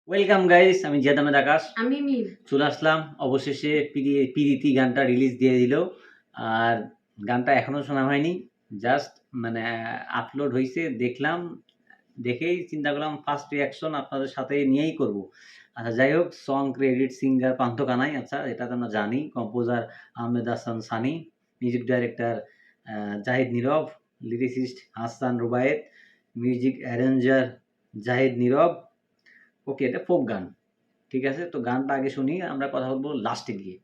Welcome guys, আমি জিয়াদ আহমেদ আকাশ। আমি মিম। চলে আসলাম অবশেষে। পিরিতি গানটা রিলিজ দিয়ে দিল। আর গানটা এখনো শোনা হয়নি, জাস্ট মানে আপলোড হয়েছে, দেখলাম। দেখেই চিন্তা করলাম ফার্স্ট রিয়াকশন আপনাদের সাথে নিয়েই করব। আচ্ছা, যাই হোক, song credit singer Pantho Kanai. আচ্ছা, এটা তো আমরা জানি। Composer Ahmed Hasan Sunny, music director Zahid Nirob, lyricist Hasan Rubayet, music arranger Zahid Nirob. Okay, এটা ফোক গান। ঠিক আছে, তো গানটা আগে শুনি, আমরা কথা বলবো লাস্টে গিয়ে।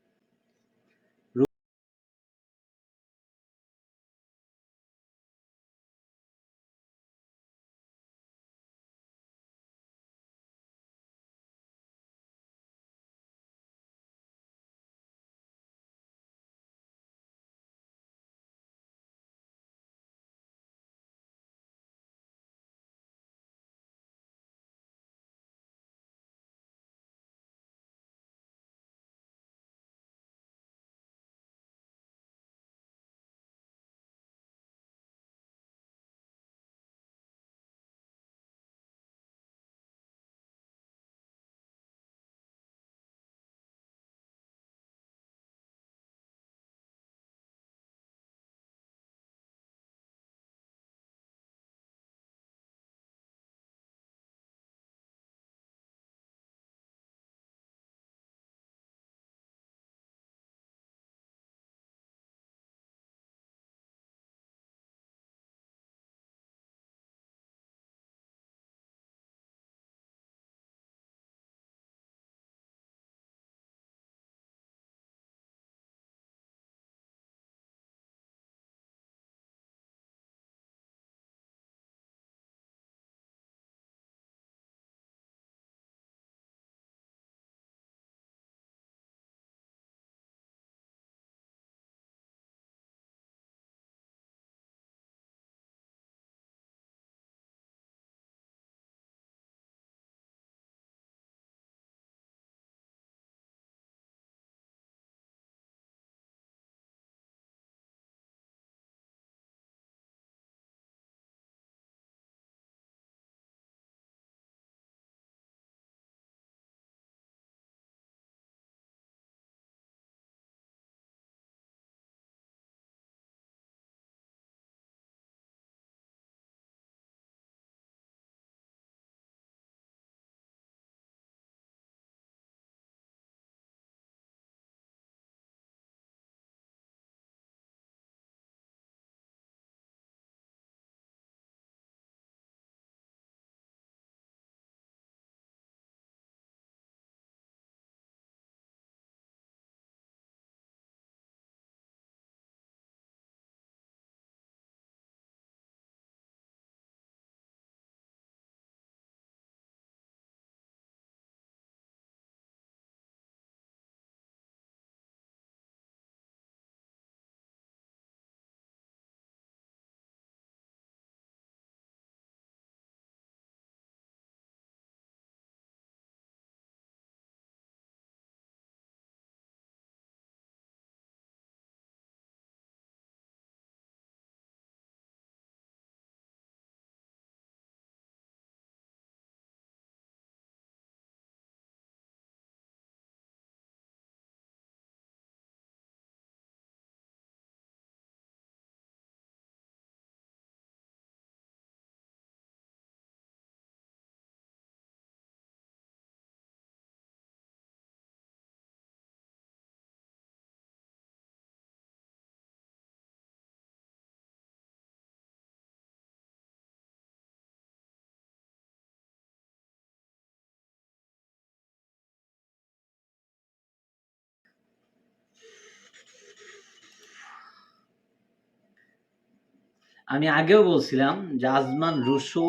আমি আগেও বলছিলাম যে আজমান রুশো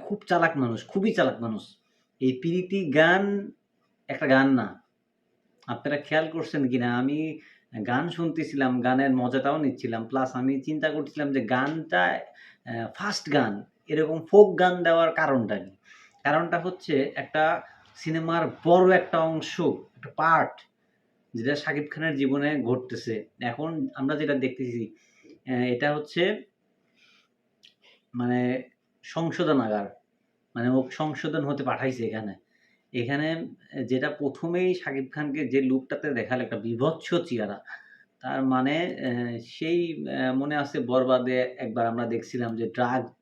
খুব চালাক মানুষ, খুবই চালাক মানুষ। এই প্রীতি গান একটা গান না। আপনারা খেয়াল করছেন কিনা, আমি গান শুনতেছিলাম, গানের মজাটাও নিচ্ছিলাম, প্লাস আমি চিন্তা করছিলাম যে গানটা ফার্স্ট গান, এরকম ফোক গান দেওয়ার কারণটা কি? কারণটা হচ্ছে একটা সিনেমার বড় একটা অংশ, একটা পার্ট, যেটা শাকিব খানের জীবনে ঘটতেছে। এখন আমরা যেটা দেখতেছি, এটা হচ্ছে মানে সংশোধনাগার, মানে ও সংশোধন হতে পাঠাইছে এখানে। এখানে যেটা ১ম এই শাকিব খানকে যে লুকটাতে দেখালো একটা বীভৎস চেহারা। তার মানে সেই মনে আছে 'বরবাদে' একবার আমরা দেখছিলাম যে ড্রাগস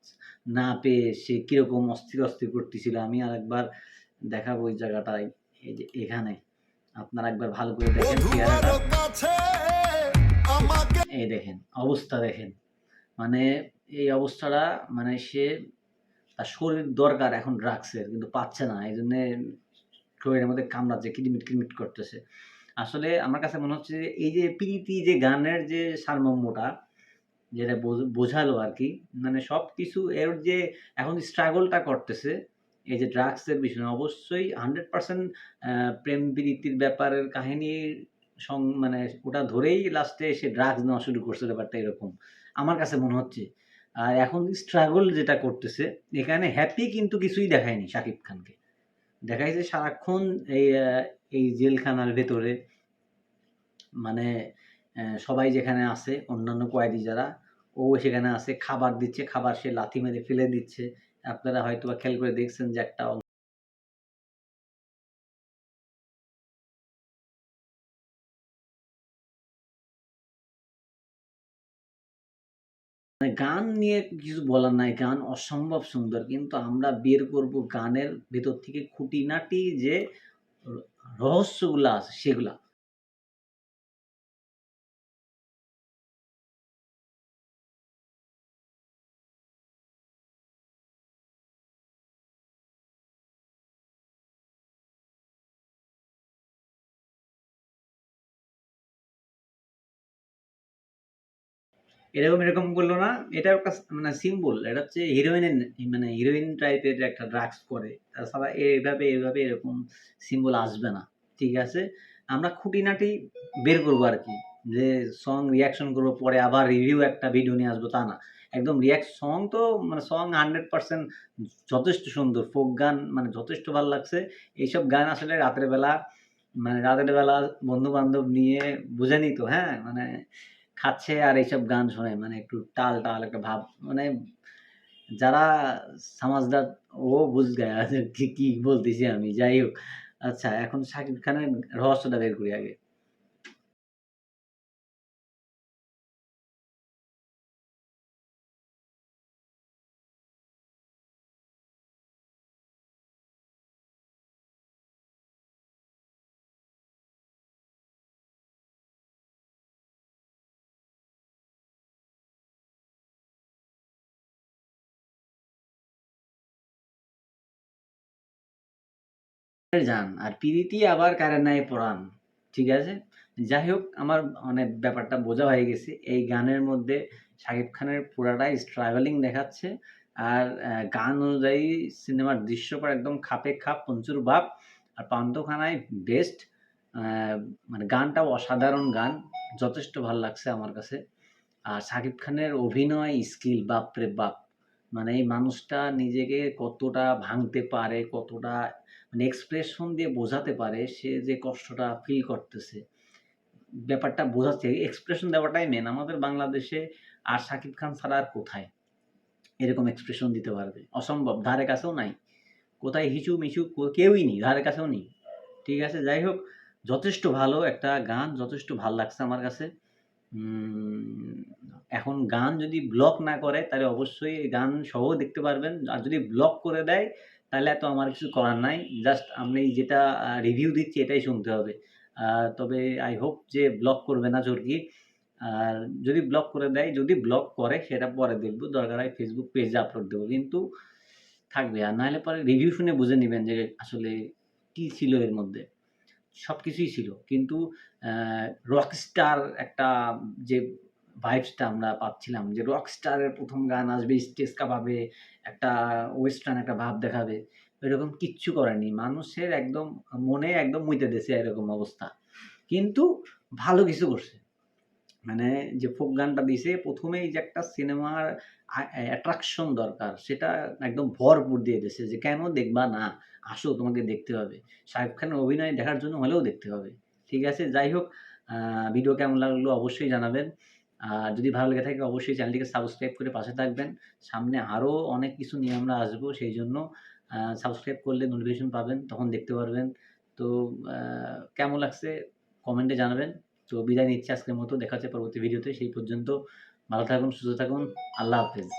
না পেয়ে সে কিরকম অস্থির করতেছিল। আমি আরেকবার দেখাবো ওই জায়গাটায়। এই যে এখানে। আপনারা একবার ভালো করে দেখেন চেহারাটা। এই দেখেন, অবস্থা দেখেন। মানে এই অবস্থাটা মানে সে তার শরীর দরকার এখন ড্রাগসের কিন্তু পাচ্ছে না। এজন্যে শরীরের মধ্যে কামড়াচ্ছে, কিটমিট করতেছে। আসলে আমার কাছে মনে হচ্ছে যে এই যে প্রীতি যে গানের যে সারমর্মটা যেটা বোঝালো আরকি। মানে সবকিছু এর যে এখন struggle টা করতেছে, এই যে ড্রাগস এর পিছনে অবশ্যই 100% প্রেম প্রীতির ব্যাপারের কাহিনীর মানে ওটা ধরেই লাস্টে সে ড্রাগস নেওয়া শুরু করছে ব্যাপারটা এরকম। আমার কাছে মনে হচ্ছে। আর এখন struggle যেটা করতেছে, এখানে হ্যাপি কিন্তু কিছুই দেখায়নি শাকিব খানকে। দেখাইছে সারাক্ষণ এই জেলখানার ভেতরে মানে সবাই যেখানে আছে অন্যান্য কয়েদি যারা, ও সেখানে আছে খাবার দিচ্ছে, খাবার সে লাথি মেরে ফেলে দিচ্ছে। আপনারা হয়তোবা খেয়াল করে দেখছেন যে একটা মানে গান নিয়ে কিছু বলার নাই। গান অসম্ভব সুন্দর। কিন্তু আমরা বের করব গানের ভেতর থেকে খুঁটিনাটি যে র রহস্যগুলা আছে সেগুলা। এরকম করল না। এটা একটা মানে সিম্বল। এটা হচ্ছে হিরোইনের মানে হিরোইন টাইপের একটা ড্রাগস করে। তাছাড়া এভাবে এরকম সিম্বল আসবে না। ঠিক আছে? আমরা খুঁটিনাটি বের করব আরকি। যে সং রিঅ্যাকশন করব পরে আবার রিভিউ একটা ভিডিও নিয়ে আসবো তা না। একদম সং তো মানে সং 100% যথেষ্ট সুন্দর। ফোক গান মানে যথেষ্ট ভাল লাগছে। এইসব গান আসলে রাতের বেলা মানে রাতের বেলা বন্ধু-বান্ধব নিয়ে বুঝেনই তো, হ্যাঁ? মানে খাচ্ছে আর এইসব গান শোনে। মানে একটু টাল একটা ভাব। মানে যারা সমাজদার ও বুঝ গায়া যে কি বলতেছি আমি। যাই হোক। আচ্ছা এখন শাকিব খানের রহস্যটা বের করি আগে। যান আর পিরিতি আবার কারে নাই পরাণ। ঠিক আছে? যাই হোক আমার মানে ব্যাপারটা বোঝা হয়ে গেছে। এই গানের মধ্যে শাকিব খানের পুরাটাই স্ট্রাগলিং দেখাচ্ছে। আর গান অনুযায়ী সিনেমার দৃশ্যপট একদম খাপে খাপ পঞ্চুর বাপ। আর পান্থখানায় বেস্ট। আ মানে গানটাও অসাধারণ গান। যথেষ্ট ভাল লাগছে আমার কাছে। আর শাকিব খানের অভিনয় স্কিল বাপরে বাপ! মানে এই মানুষটা নিজেকে কতটা ভাঙতে পারে, কতটা মানে এক্সপ্রেশন দিয়ে বোঝাতে পারে সে যে কষ্টটা ফিল করতেছে। ব্যাপারটা বোঝাচ্ছে। এক্সপ্রেশন দেওয়াটাই মেইন। আমাদের বাংলাদেশে আর শাকিব খান ছাড়া আর কোথায় এরকম এক্সপ্রেশন দিতে পারবে? অসম্ভব। ধারে কাছেও নাই। কোথায় হিচু-মিচু কেউই নেই। ধারে কাছেও নেই। ঠিক আছে? যাই হোক যথেষ্ট ভালো একটা গান, যথেষ্ট ভাল লাগছে আমার কাছে। উম এখন গান যদি ব্লক না করে তাহলে অবশ্যই গান সহ দেখতে পারবেন। আর যদি ব্লক করে দেয় তাহলে তো আমার কিছু করার নাই। জাস্ট আমি যেটা রিভিউ দিচ্ছি এটাই শুনতে হবে। আ তবে I hope যে ব্লক করবে না চরকি। আর যদি ব্লক করে দেয়, যদি ব্লক করে সেটা পরে দেখব। দরকার হয় Facebook পেজে আপলোড দেব। কিন্তু থাকবে। আর নাহলে পরে রিভিউ শুনে বুঝে নিবেন যে আসলে কি ছিল এর মধ্যে। সবকিছুই ছিল। কিন্তু অ্যা রকস্টার একটা যে ভাইবস টা আমরা পাচ্ছিলাম যে রকস্টার এর ১ম গান আসবে, স্টেজ কাঁপাবে, একটা ওয়েস্টার্ন একটা ভাব দেখাবে। এরকম কিচ্ছু করেনি। মানুষের একদম মনে একদম মুইতে দিছে এরকম অবস্থা। কিন্তু ভালো কিছু করছে। মানে যে ফোক গানটা দিছে ১ম এই যে একটা সিনেমার অ্যাট্রাকশন দরকার সেটা একদম ভরপুর দিয়ে দিছে যে কেন দেখবা না? আসো তোমাকে দেখতে হবে। শাকিব খানের অভিনয় দেখার জন্য হলেও দেখতে হবে। ঠিক আছে? যাই হোক আ ভিডিও কেমন লাগলো অবশ্যই জানাবেন। আর যদি ভালো লেগে থাকে অবশ্যই চ্যানেলটিকে সাবস্ক্রাইব করে পাশে থাকবেন। সামনে আরো অনেক কিছু নিয়ে আমরা আসবো। সেইজন্য সাবস্ক্রাইব করলে নোটিফিকেশন পাবেন, তখন দেখতে পারবেন। তো কেমন লাগছে কমেন্টে জানাবেন। তো বিদায় নিচ্ছি আজকের মতো। দেখা হচ্ছে পরবর্তী ভিডিওতে। সেই পর্যন্ত ভালো থাকুন, সুস্থ থাকুন। আল্লাহ হাফেজ।